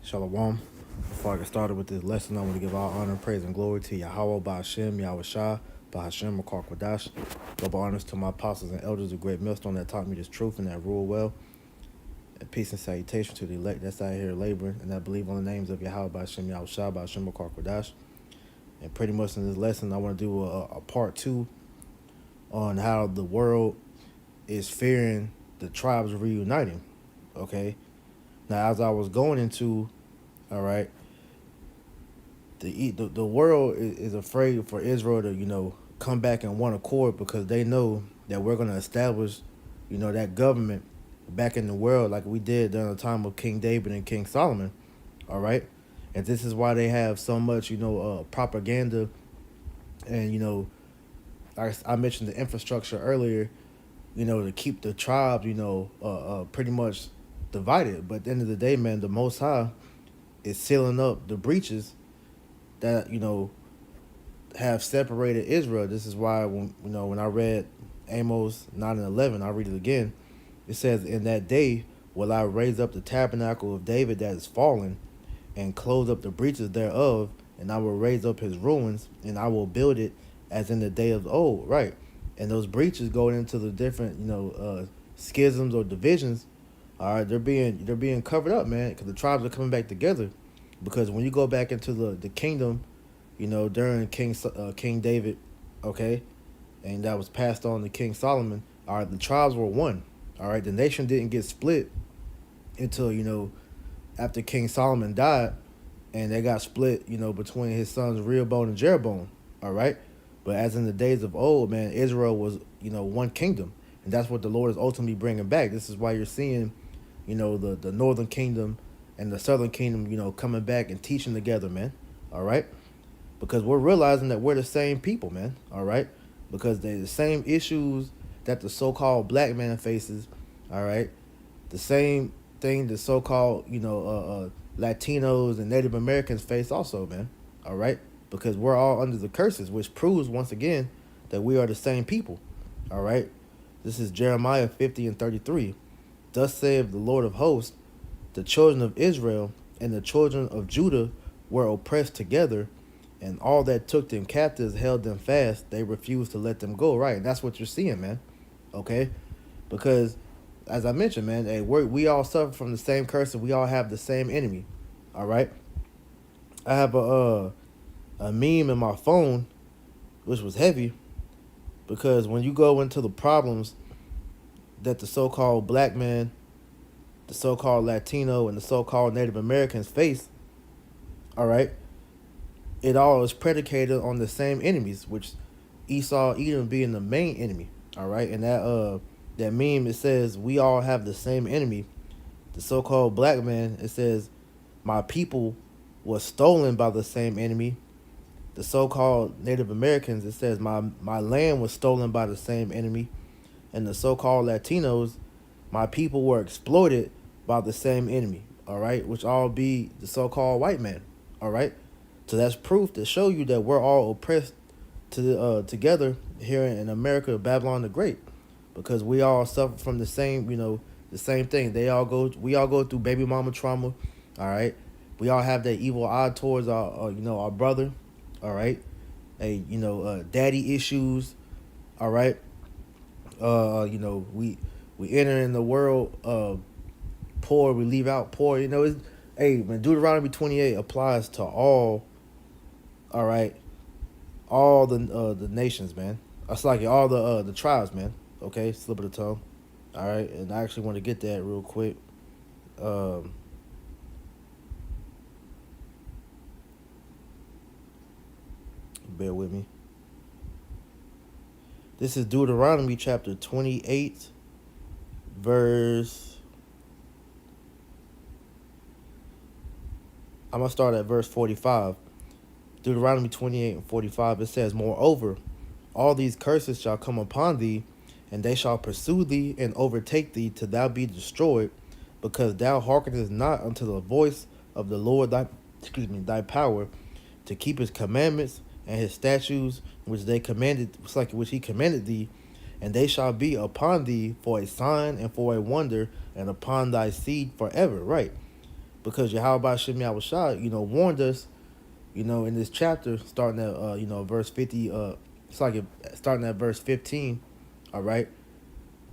Shalom. Before I get started with this lesson, I want to give all honor, praise, and glory to Yahweh, Ba'Hashem, Yahweh Shah, Ba'Hashem, Makar Kwadash. Double honors to my apostles and elders, a great millstone that taught me this truth and that rule well. And peace and salutation to the elect that's out here laboring and that believe on the names of Yahweh, Ba'Hashem, Yahweh Shah, Ba'Hashem, Makar Kwadash. And pretty much in this lesson, I want to do a part two on how the world is fearing the tribes reuniting. Okay. Now, as I was going into, all right, the world is afraid for Israel to come back in one accord because they know that we're going to establish that government back in the world like we did during the time of King David and King Solomon. All right, and this is why they have so much propaganda, and I mentioned the infrastructure earlier, to keep the tribes pretty much divided. But at the end of the day, man, the Most High is sealing up the breaches that have separated Israel. This is why when I read Amos 9:11, I read it again. It says, "In that day will I raise up the tabernacle of David that is fallen, and close up the breaches thereof, and I will raise up his ruins, and I will build it as in the day of old." Right, and those breaches going into the different schisms or divisions. All right, they're being covered up, man, because the tribes are coming back together. Because when you go back into the kingdom, during King David, okay, and that was passed on to King Solomon. All right, the tribes were one. All right, the nation didn't get split until after King Solomon died, and they got split between his sons Rehoboam and Jeroboam. All right, but as in the days of old, man, Israel was one kingdom, and that's what the Lord is ultimately bringing back. This is why you're seeing the northern kingdom and the southern kingdom coming back and teaching together, man. All right, because we're realizing that we're the same people, man. All right, because they're the same issues that the so-called black man faces. All right, the same thing the so-called Latinos and Native Americans face also, man. All right, because we're all under the curses, which proves once again that we are the same people. All right, this is Jeremiah 50:33. "Thus saith the Lord of hosts, the children of Israel and the children of Judah were oppressed together, and all that took them captives held them fast. They refused to let them go." Right, and that's what you're seeing, man. Okay, because as I mentioned, man, hey, we all suffer from the same curse, and we all have the same enemy. All right, I have a meme in my phone, which was heavy, because when you go into the problems that the so-called black man, the so-called Latino, and the so-called Native Americans face, all right, it all is predicated on the same enemies, which Esau, Edom being the main enemy. All right, and that meme, it says we all have the same enemy. The so-called black man, it says my people was stolen by the same enemy. The so-called Native Americans, it says my land was stolen by the same enemy. And the so-called Latinos, my people were exploited by the same enemy. All right, which all be the so-called white man. All right, so that's proof to show you that we're all oppressed together here in America, Babylon the Great, because we all suffer from the same thing. We all go through baby mama trauma. All right, we all have that evil eye towards our brother. All right, daddy issues. All right, we enter in the world poor, we leave out poor. When Deuteronomy 28 applies to all. All right, all the nations, man. It's like all the tribes, man. Okay, slip of the tongue. All right, and I actually want to get that real quick. Bear with me. This is Deuteronomy chapter 28, verse. I'm gonna start at verse 45. Deuteronomy 28:45. It says, "Moreover, all these curses shall come upon thee, and they shall pursue thee and overtake thee till thou be destroyed, because thou hearkenest not unto the voice of the Lord thy power, to keep his commandments and his statutes which he commanded thee, and they shall be upon thee for a sign and for a wonder, and upon thy seed forever." Right. because Yahweh Shem Shah, warned us, in this chapter, starting at verse 50. It's like starting at verse 15. All right,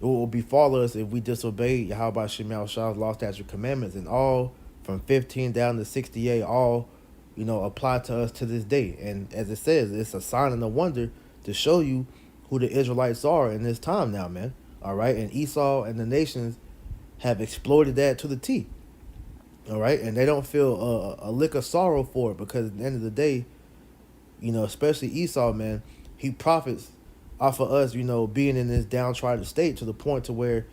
it will befall us if we disobey Yahweh Shem Shah's law, statute, commandments, and all from 15 down to 68, all apply to us to this day. And as it says, it's a sign and a wonder to show you who the Israelites are in this time now, man. All right, and Esau and the nations have exploited that to the T. All right, and they don't feel a lick of sorrow for it, because at the end of the day, especially Esau, man, he profits off of us, being in this downtrodden state, to the point to where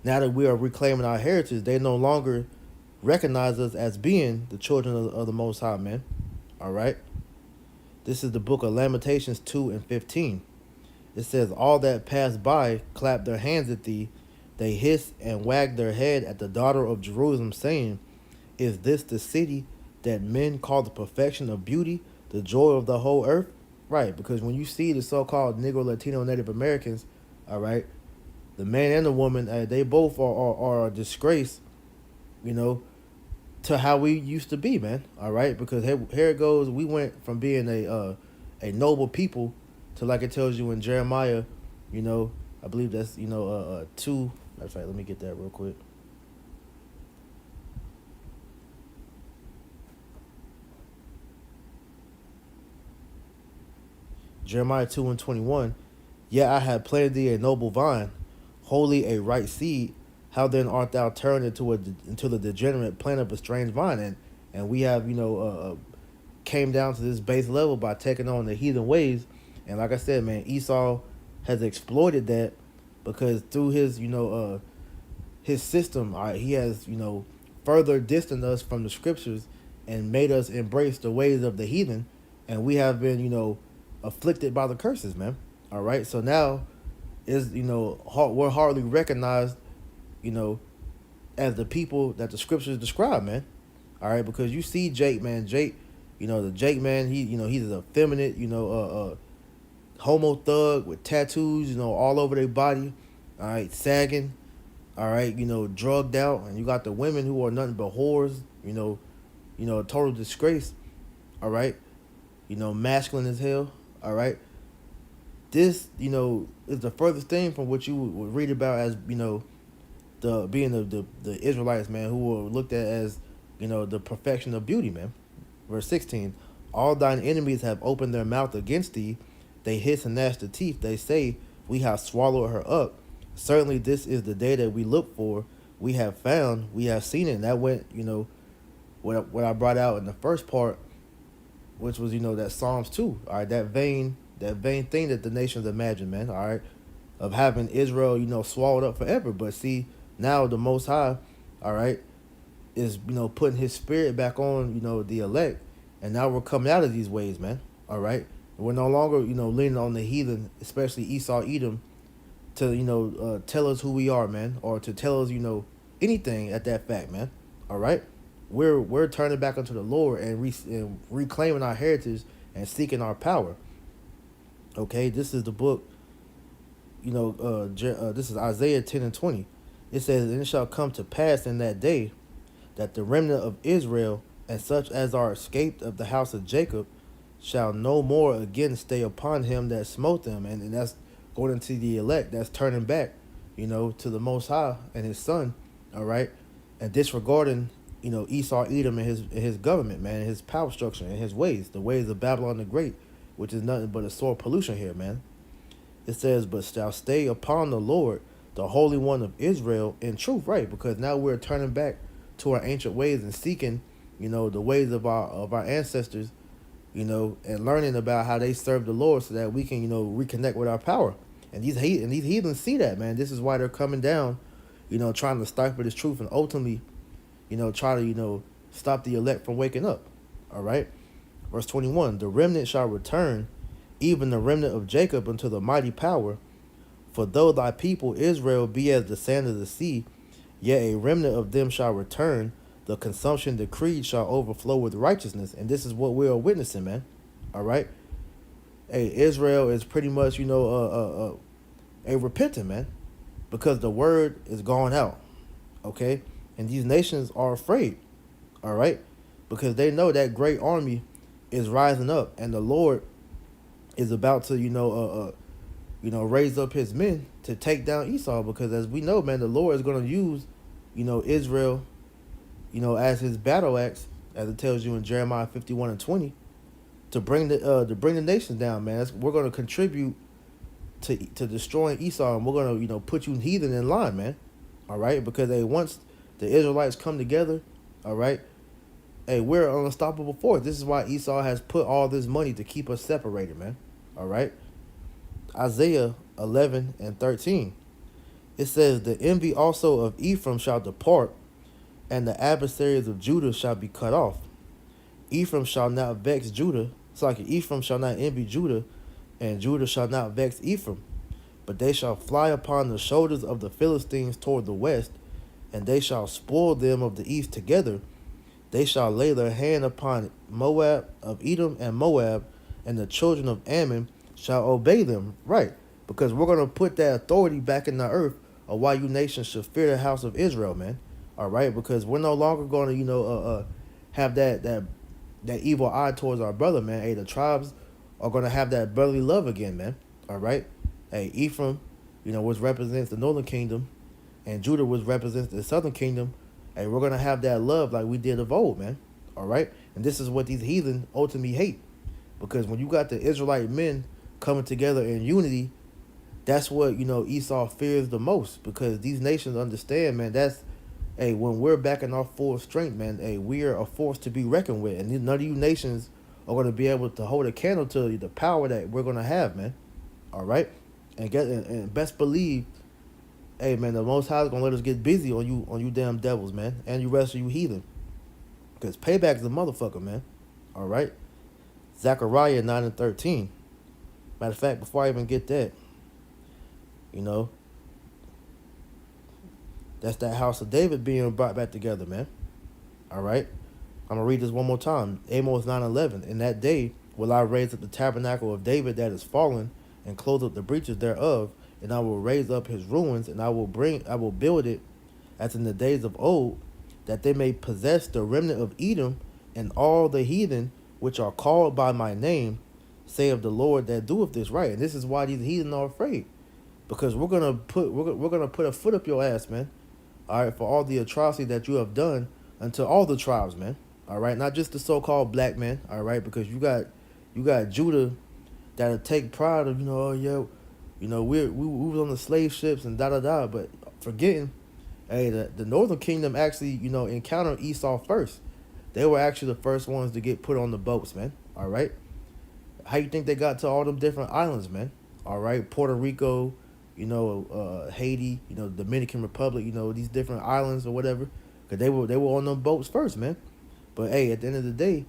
now that we are reclaiming our heritage, they no longer recognize us as being the children of the Most High, man. All right, this is the book of Lamentations 2 and 15. It says, all that pass by clap their hands at thee, they hiss and wag their head at the daughter of Jerusalem, saying, is this the city that men call the perfection of beauty, the joy of the whole earth? Right, because when you see the so-called Negro, Latino, Native Americans, all right, the man and the woman, they both are a disgrace, to how we used to be, man. All right, because here it goes. We went from being a noble people to, like it tells you in Jeremiah, I believe that's 2. That's right. Let me get that real quick. Jeremiah 2 and 21. Yet I have planted thee a noble vine, wholly a right seed. How then art thou turned into the degenerate plant of a strange vine? And we have came down to this base level by taking on the heathen ways. And like I said, man, Esau has exploited that, because through his system, all right, he has further distanced us from the scriptures and made us embrace the ways of the heathen, and we have been afflicted by the curses, man. All right, so now is we're hardly recognized, as the people that the scriptures describe, man. All right, because you see Jake, man. Jake, the Jake man, he's an effeminate, homo thug with tattoos, all over their body. All right, sagging. All right, drugged out, and you got the women who are nothing but whores. A total disgrace. All right, masculine as hell. All right, this is the furthest thing from what you would read about as the Israelites, man, who were looked at as the perfection of beauty, man. Verse 16, all thine enemies have opened their mouth against thee, they hiss and gnash the teeth, they say, we have swallowed her up. Certainly this is the day that we look for, we have found, we have seen it. And that went what I brought out in the first part, which was that Psalms 2, all right, that vain thing that the nations imagine, man, all right, of having Israel swallowed up forever. But see, now the Most High, all right, is putting his spirit back on the elect, and now we're coming out of these ways, man. All right, we're no longer leaning on the heathen, especially Esau, Edom, to tell us who we are, man, or to tell us anything at that fact, man. All right, we're turning back unto the Lord and reclaiming our heritage and seeking our power. Okay, this is the book. This is Isaiah 10 and 20. It says, and it shall come to pass in that day that the remnant of Israel and such as are escaped of the house of Jacob shall no more again stay upon him that smote them. And that's going into the elect, that's turning back, to the Most High and his son, all right, and disregarding, Esau, Edom, and his government, man, and his power structure and his ways, the ways of Babylon the Great, which is nothing but a soil pollution here, man. It says, but shall stay upon the Lord, the Holy One of Israel, in truth, right? Because now we're turning back to our ancient ways and seeking, the ways of our ancestors, and learning about how they serve the Lord, so that we can, reconnect with our power. And these heathens see that, man. This is why they're coming down, trying to stifle this truth and ultimately, try to, stop the elect from waking up. All right. Verse 21, the remnant shall return, even the remnant of Jacob, unto the mighty power. For though thy people Israel be as the sand of the sea, yet a remnant of them shall return. The consumption decreed shall overflow with righteousness. And this is what we are witnessing, man. All right. Hey, Israel is pretty much, a repentant, man, because the word is gone out. Okay. And these nations are afraid. All right, because they know that great army is rising up, and the Lord is about to, raise up His men to take down Esau. Because as we know, man, the Lord is going to use, Israel, as His battle axe, as it tells you in Jeremiah 51:20, to bring the nations down, man. We're going to contribute to destroying Esau, and we're going to put you heathen in line, man. All right, because once the Israelites come together, all right, we're an unstoppable force. This is why Esau has put all this money to keep us separated, man. All right. Isaiah 11:13. It says, "The envy also of Ephraim shall depart, and the adversaries of Judah shall be cut off. Ephraim shall not vex Judah." It's like Ephraim shall not envy Judah, and Judah shall not vex Ephraim. But they shall fly upon the shoulders of the Philistines toward the west, and they shall spoil them of the east together. They shall lay their hand upon Moab of Edom and Moab, and the children of Ammon shall obey them. Right, because we're going to put that authority back in the earth of why you nations should fear the house of Israel, man. All right, because we're no longer going to, have that evil eye towards our brother, man. Hey, the tribes are going to have that brotherly love again, man. All right. Hey, Ephraim, which represents the northern kingdom, and Judah, which represents the southern kingdom. Hey, we're going to have that love like we did of old, man. All right. And this is what these heathen ultimately hate. Because when you got the Israelite men coming together in unity, that's what, Esau fears the most. Because these nations understand, man, when we're back in our full strength, man, we are a force to be reckoned with. And none of you nations are going to be able to hold a candle to the power that we're going to have, man. All right? And best believe, hey, man, the Most High is going to let us get busy on you damn devils, man. And you rest of you heathen. Because payback is a motherfucker, man. All right? Zechariah 9:13. Matter of fact, before I even get that, that's that house of David being brought back together, man. All right? I'm going to read this one more time. Amos 9:11. "In that day will I raise up the tabernacle of David that is fallen, and close up the breaches thereof, and I will raise up his ruins, and I will build it as in the days of old, that they may possess the remnant of Edom and all the heathen which are called by my name, saith the Lord that doeth this." Right, and this is why these heathen are afraid, because we're gonna put a foot up your ass, man. All right, for all the atrocity that you have done unto all the tribes, man. All right, not just the so-called black men. All right, because you got Judah that'll take pride of, oh yeah, we was on the slave ships and da da da, but forgetting, hey, the northern kingdom actually, encountered Esau first. They were actually the first ones to get put on the boats, man. All right, how you think they got to all them different islands, man? All right, Puerto Rico, Haiti, Dominican Republic, these different islands or whatever, because they were on them boats first, man. But hey, at the end of the day,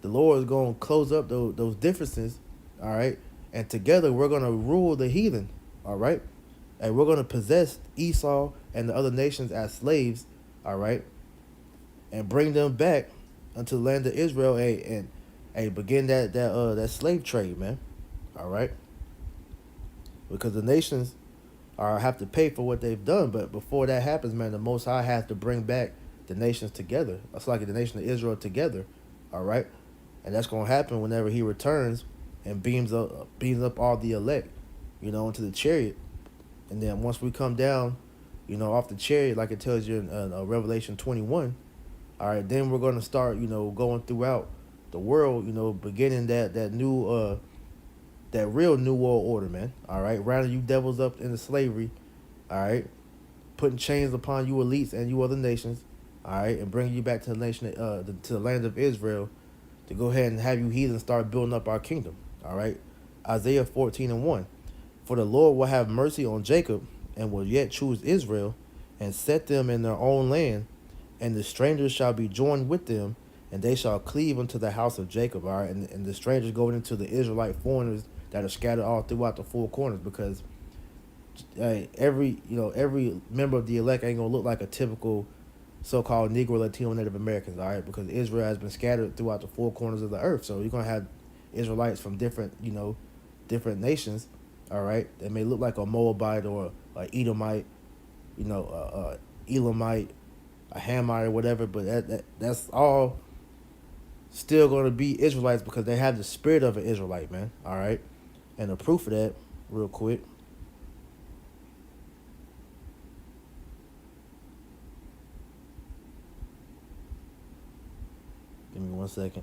the Lord is gonna close up those differences. All right, and together we're gonna rule the heathen. All right, and we're gonna possess Esau and the other nations as slaves. All right, and bring them back unto the land of Israel. And begin that slave trade, man. All right, because the nations have to pay for what they've done. But before that happens, man, the Most High has to bring back the nations together. It's like the nation of Israel together. All right, and that's gonna happen whenever He returns and beams up all the elect, into the chariot. And then once we come down, off the chariot, like it tells you in Revelation 21, all right, then we're going to start, going throughout the world, beginning that new, that real new world order, man. All right, rounding you devils up into slavery, all right, putting chains upon you elites and you other nations, all right, and bringing you back to the nation, to the land of Israel, to go ahead and have you heathens start building up our kingdom. All right, Isaiah 14:1. "For the Lord will have mercy on Jacob, and will yet choose Israel, and set them in their own land, and the strangers shall be joined with them, and they shall cleave unto the house of Jacob." All right, and the strangers going into the Israelite foreigners that are scattered all throughout the four corners, because every member of the elect ain't gonna look like a typical so-called Negro, Latino, Native Americans. All right, because Israel has been scattered throughout the four corners of the earth, so you're gonna have Israelites from different nations. All right, they may look like a Moabite or a Edomite, Elamite, a Hamite or whatever, but that's all still going to be Israelites because they have the spirit of an Israelite, man. All right, and the proof of that, real quick. Give me 1 second.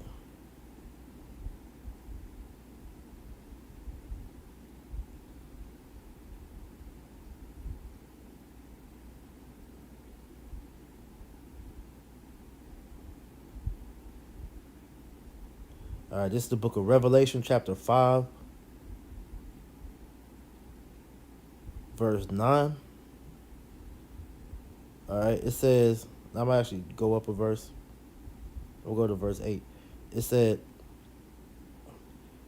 All right, this is the book of Revelation, chapter 5, verse 9. All right, it says, I'm going to actually go up a verse. We'll go to verse 8. It said,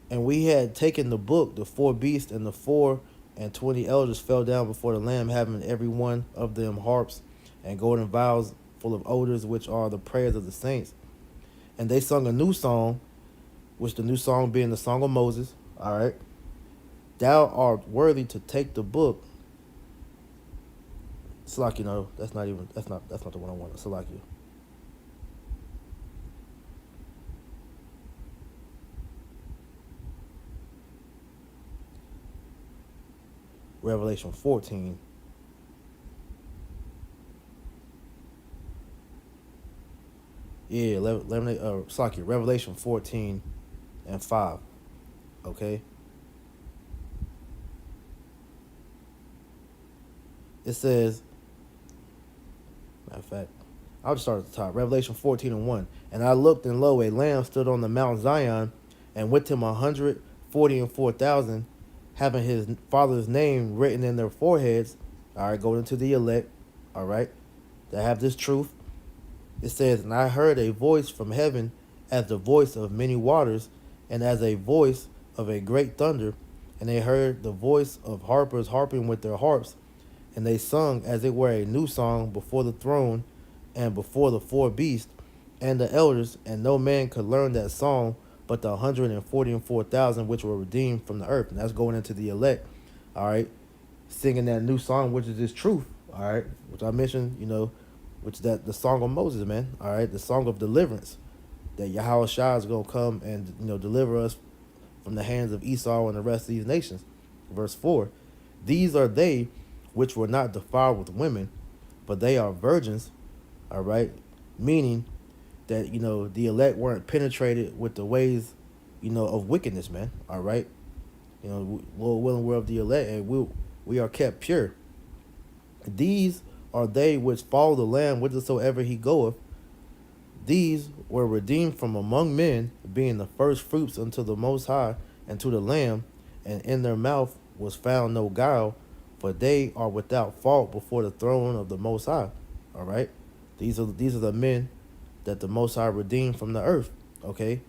and we had taken the book, the four beasts and the 24 elders fell down before the Lamb, having every one of them harps and golden vials full of odors, which are the prayers of the saints. And they sung a new song, which the new song being the song of Moses. All right. Thou art worthy to take the book. Salaki, no, that's not the one I want. Salaki. Revelation 14. Yeah, Salaki, Revelation 14 and 5. Okay. It says, matter of fact, I'll just start at the top. Revelation 14 and 1. And I looked, and lo, a lamb stood on the Mount Zion, and with him 144,000, having his father's name written in their foreheads. All right, going into the elect. All right, that have this truth. It says, and I heard a voice from heaven as the voice of many waters, and as a voice of a great thunder. And they heard the voice of harpers harping with their harps, and they sung as it were a new song before the throne and before the four beasts and the elders, and no man could learn that song but the 144,000 which were redeemed from the earth. And that's going into the elect, all right, singing that new song, which is this truth, all right, which I mentioned, which is that the song of Moses, man, all right, the song of deliverance, that Yahweh Shai is going to come and, deliver us from the hands of Esau and the rest of these nations. Verse 4, these are they which were not defiled with women, but they are virgins, all right, meaning that, the elect weren't penetrated with the ways, of wickedness, man, all right. Lord willing, we're of the elect, and we are kept pure. These are they which follow the Lamb whithersoever he goeth. These were redeemed from among men, being the first fruits unto the Most High and to the Lamb, and in their mouth was found no guile, for they are without fault before the throne of the Most High. All right, these are the men that the Most High redeemed from the earth. Okay,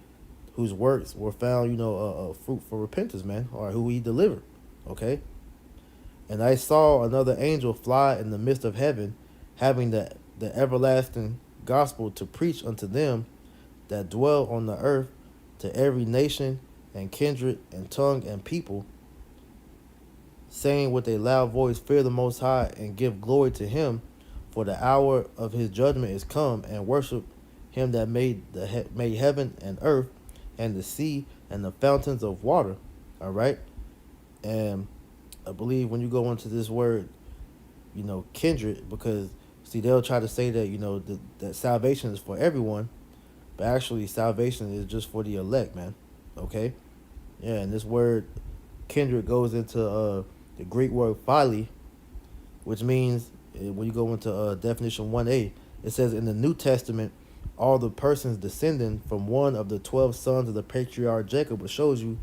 whose works were found, a fruit for repentance, man, or who he delivered. Okay, and I saw another angel fly in the midst of heaven, having the everlasting gospel to preach unto them that dwell on the earth, to every nation and kindred and tongue and people, saying with a loud voice, fear the Most High and give glory to him, for the hour of his judgment is come, and worship him that made heaven and earth and the sea and the fountains of water. All right, and I believe when you go into this word, kindred, because see, they'll try to say that that salvation is for everyone, but actually salvation is just for the elect, man. Okay, yeah, and this word kindred goes into the Greek word phile, which means, when you go into definition 1a, it says in the New Testament, all the persons descending from one of the 12 sons of the patriarch Jacob, which shows you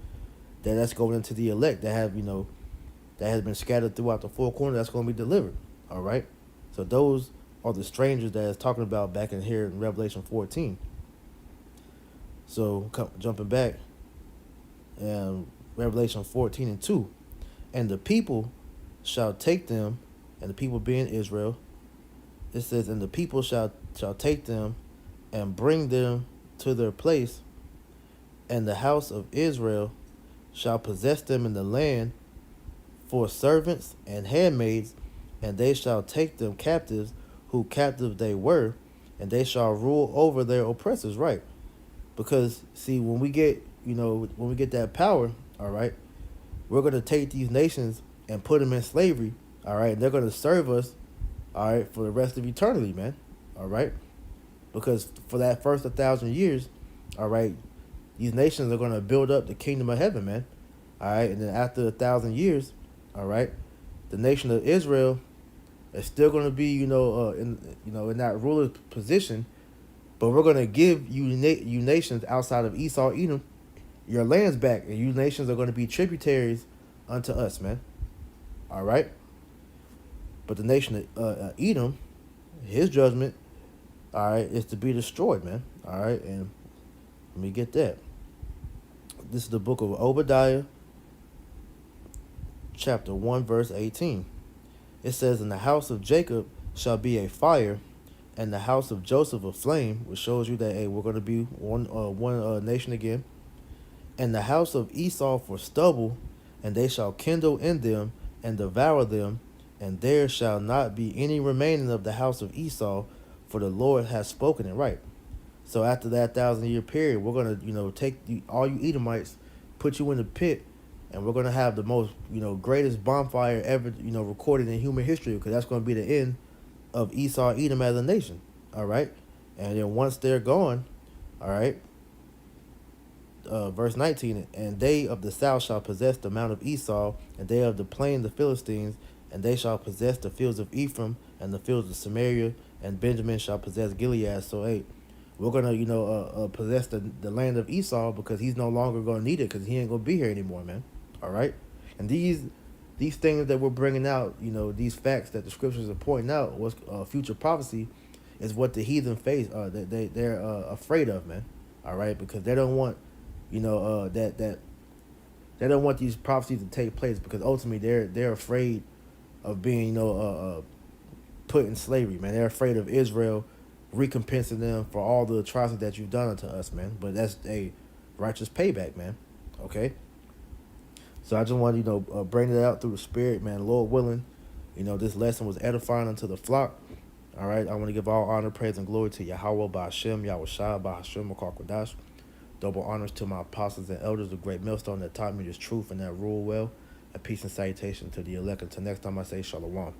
that that's going into the elect that have, that has been scattered throughout the four corners, that's going to be delivered. All right, so those are the strangers that is talking about back in here in Revelation 14. So jumping back, Revelation 14 and 2, and the people shall take them, and the people being Israel, it says, and the people shall take them and bring them to their place, and the house of Israel shall possess them in the land for servants and handmaids, and they shall take them captives who captive they were, and they shall rule over their oppressors. Right? Because see, when we get when we get that power, all right, we're gonna take these nations and put them in slavery. All right, and they're gonna serve us. All right, for the rest of eternity, man. All right, because for that first 1,000 years, all right, these nations are gonna build up the kingdom of heaven, man. All right, and then after 1,000 years, all right, the nation of Israel is still gonna be, in that ruler position, but we're gonna give you nations outside of Esau, Edom, your lands back, and you nations are gonna be tributaries unto us, man. All right, but the nation of Edom, his judgment, all right, is to be destroyed, man. All right, and let me get that. This is the book of Obadiah, chapter 1, verse 18. It says, "In the house of Jacob shall be a fire, and the house of Joseph a flame," which shows you that, hey, we're going to be one nation again. "And the house of Esau for stubble, and they shall kindle in them and devour them, and there shall not be any remaining of the house of Esau, for the Lord has spoken it." Right. So after that 1,000 year period, we're gonna, take all you Edomites, put you in the pit, and we're gonna have the most, greatest bonfire ever, recorded in human history, because that's gonna be the end of Esau, Edom as a nation. All right, and then once they're gone, all right, verse 19, "And they of the south shall possess the mount of Esau, and they of the plain the Philistines, and they shall possess the fields of Ephraim and the fields of Samaria, and Benjamin shall possess Gilead." So, hey, we're gonna, possess the land of Esau, because he's no longer gonna need it, because he ain't gonna be here anymore, man. All right, and these things that we're bringing out, these facts that the scriptures are pointing out, what's future prophecy, is what the heathen face, that they're afraid of, man. All right, because they don't want, that they don't want these prophecies to take place, because ultimately they're afraid of being, put in slavery, man. They're afraid of Israel recompensing them for all the atrocities that you've done unto us, man. But that's a righteous payback, man. Okay. So I just want to, bring it out through the Spirit, man. Lord willing, this lesson was edifying unto the flock. All right. I want to give all honor, praise, and glory to Yahweh, Ba'ashem, Yahweh Shai, Ba'ashem, Makarkwadash. Double honors to my apostles and elders, the great millstone that taught me this truth and that rule well. And peace and salutation to the elect. Until next time, I say shalom.